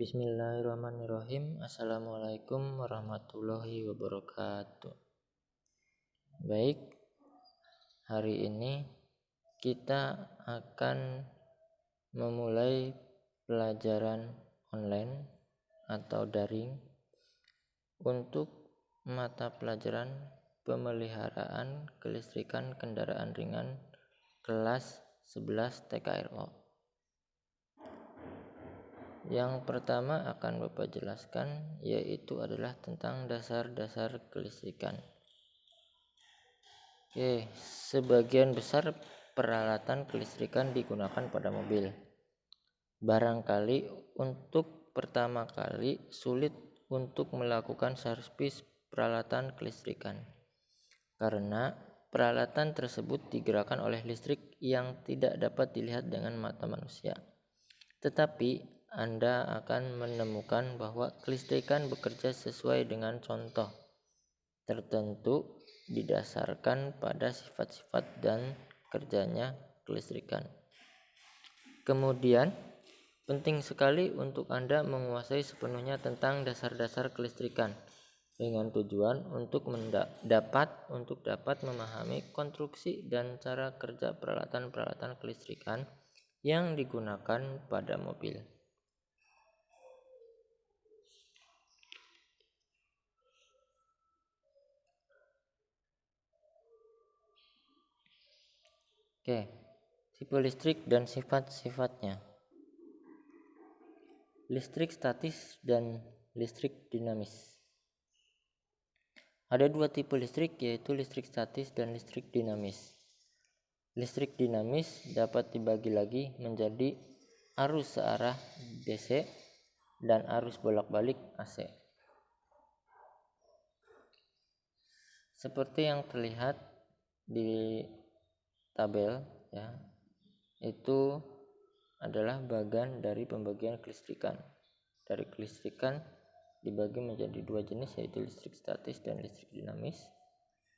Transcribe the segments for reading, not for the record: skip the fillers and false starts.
Bismillahirrahmanirrahim. Assalamualaikum warahmatullahi wabarakatuh. Baik, hari ini kita akan memulai pelajaran online atau daring untuk mata pelajaran pemeliharaan kelistrikan kendaraan ringan kelas 11 TKRO. Yang pertama akan Bapak jelaskan yaitu adalah tentang dasar-dasar kelistrikan. Sebagian besar peralatan kelistrikan digunakan pada mobil. Barangkali untuk pertama kali sulit untuk melakukan servis peralatan kelistrikan karena peralatan tersebut digerakkan oleh listrik yang tidak dapat dilihat dengan mata manusia. Tetapi Anda akan menemukan bahwa kelistrikan bekerja sesuai dengan contoh tertentu didasarkan pada sifat-sifat dan kerjanya kelistrikan. Kemudian, penting sekali untuk Anda menguasai sepenuhnya tentang dasar-dasar kelistrikan dengan tujuan untuk dapat memahami konstruksi dan cara kerja peralatan-peralatan kelistrikan yang digunakan pada mobil. Tipe listrik dan sifat-sifatnya. Listrik statis dan listrik dinamis. Ada dua tipe listrik, yaitu listrik statis dan listrik dinamis. Listrik dinamis dapat dibagi lagi menjadi arus searah DC dan arus bolak-balik AC. Seperti yang terlihat di tabel itu adalah bagian dari pembagian kelistrikan. Dari kelistrikan dibagi menjadi dua jenis, yaitu listrik statis dan listrik dinamis.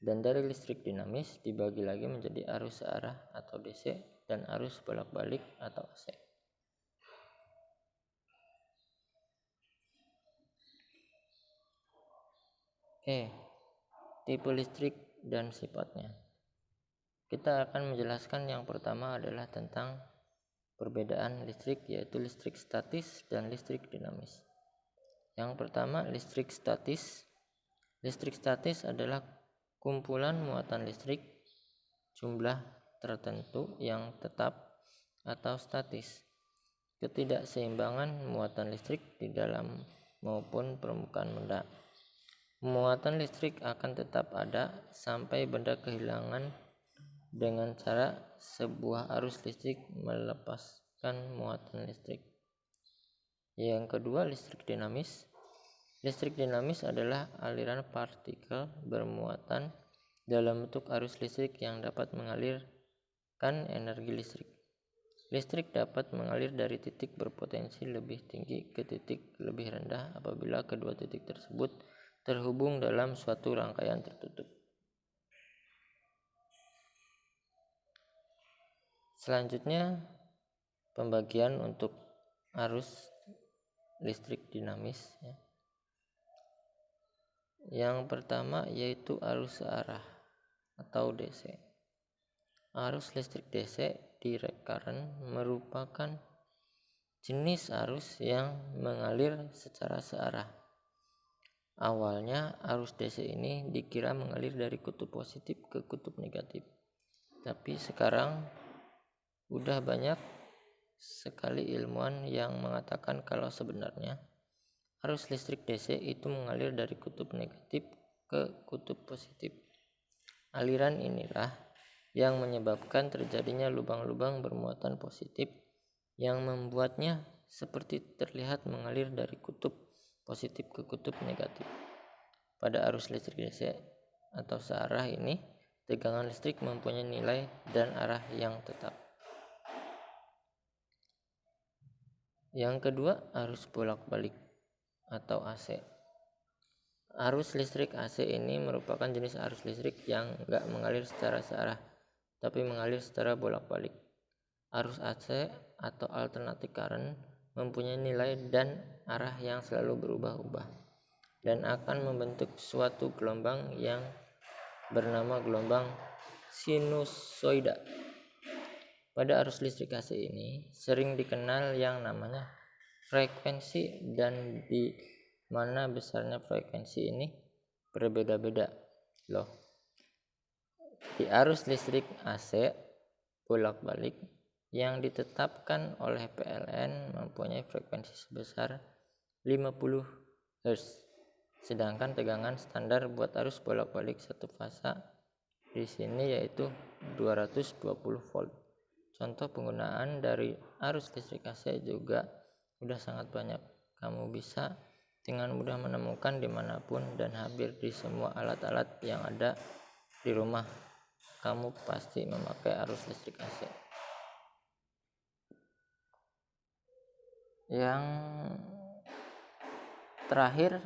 Dan dari listrik dinamis dibagi lagi menjadi arus searah atau DC dan arus bolak-balik atau AC. Tipe listrik dan sifatnya. Kita akan menjelaskan yang pertama adalah tentang perbedaan listrik, yaitu listrik statis dan listrik dinamis. Yang pertama, listrik statis. Listrik statis adalah kumpulan muatan listrik jumlah tertentu yang tetap atau statis. Ketidakseimbangan muatan listrik di dalam maupun permukaan benda. Muatan listrik akan tetap ada sampai benda kehilangan dengan cara sebuah arus listrik melepaskan muatan listrik. Yang kedua, listrik dinamis. Listrik dinamis adalah aliran partikel bermuatan dalam bentuk arus listrik yang dapat mengalirkan energi listrik. Listrik dapat mengalir dari titik berpotensi lebih tinggi ke titik lebih rendah apabila kedua titik tersebut terhubung dalam suatu rangkaian tertutup. Selanjutnya, pembagian untuk arus listrik dinamis. Yang pertama yaitu arus searah atau DC. Arus listrik DC direct current merupakan jenis arus yang mengalir secara searah. Awalnya arus DC ini dikira mengalir dari kutub positif ke kutub negatif. Tapi sekarang udah banyak sekali ilmuwan yang mengatakan kalau sebenarnya arus listrik DC itu mengalir dari kutub negatif ke kutub positif. Aliran inilah yang menyebabkan terjadinya lubang-lubang bermuatan positif yang membuatnya seperti terlihat mengalir dari kutub positif ke kutub negatif. Pada arus listrik DC atau searah ini, tegangan listrik mempunyai nilai dan arah yang tetap. Yang kedua, arus bolak-balik atau AC. Arus listrik AC ini merupakan jenis arus listrik yang enggak mengalir secara searah, tapi mengalir secara bolak-balik. Arus AC atau alternating current mempunyai nilai dan arah yang selalu berubah-ubah dan akan membentuk suatu gelombang yang bernama gelombang sinusoida. Pada arus listrik AC ini sering dikenal yang namanya frekuensi, dan di mana besarnya frekuensi ini berbeda-beda loh. Di arus listrik AC bolak-balik yang ditetapkan oleh PLN mempunyai frekuensi sebesar 50 Hz. Sedangkan tegangan standar buat arus bolak-balik satu fasa di sini yaitu 220 volt. Contoh penggunaan dari arus listrik AC juga udah sangat banyak. Kamu bisa dengan mudah menemukan dimanapun dan hampir di semua alat-alat yang ada di rumah. Kamu pasti memakai arus listrik AC. Yang terakhir,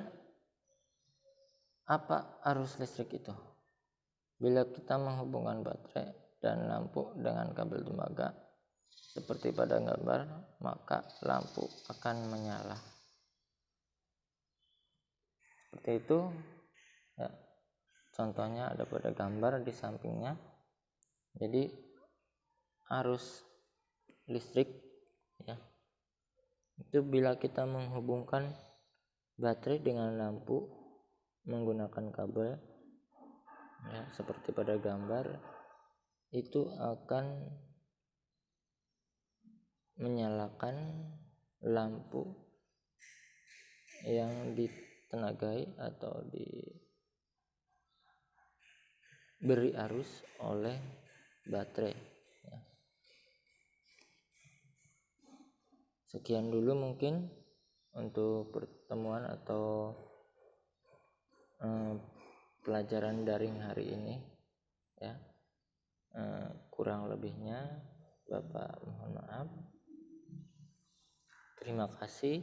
apa arus listrik itu? Bila kita menghubungkan baterai dan lampu dengan kabel tembaga seperti pada gambar, maka lampu akan menyala. Seperti itu ya. Contohnya ada pada gambar di sampingnya. Jadi arus listrik ya, itu bila kita menghubungkan baterai dengan lampu menggunakan kabel ya, seperti pada gambar, itu akan menyalakan lampu yang ditenagai atau diberi arus oleh baterai ya. Sekian dulu mungkin untuk pertemuan atau pelajaran daring hari ini ya. Kurang lebihnya Bapak mohon maaf. Terima kasih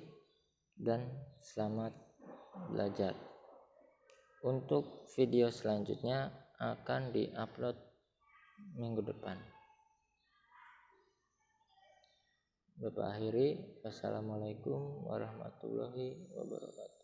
dan selamat belajar. Untuk video selanjutnya akan diupload minggu depan. Bapak akhiri, wassalamualaikum warahmatullahi wabarakatuh.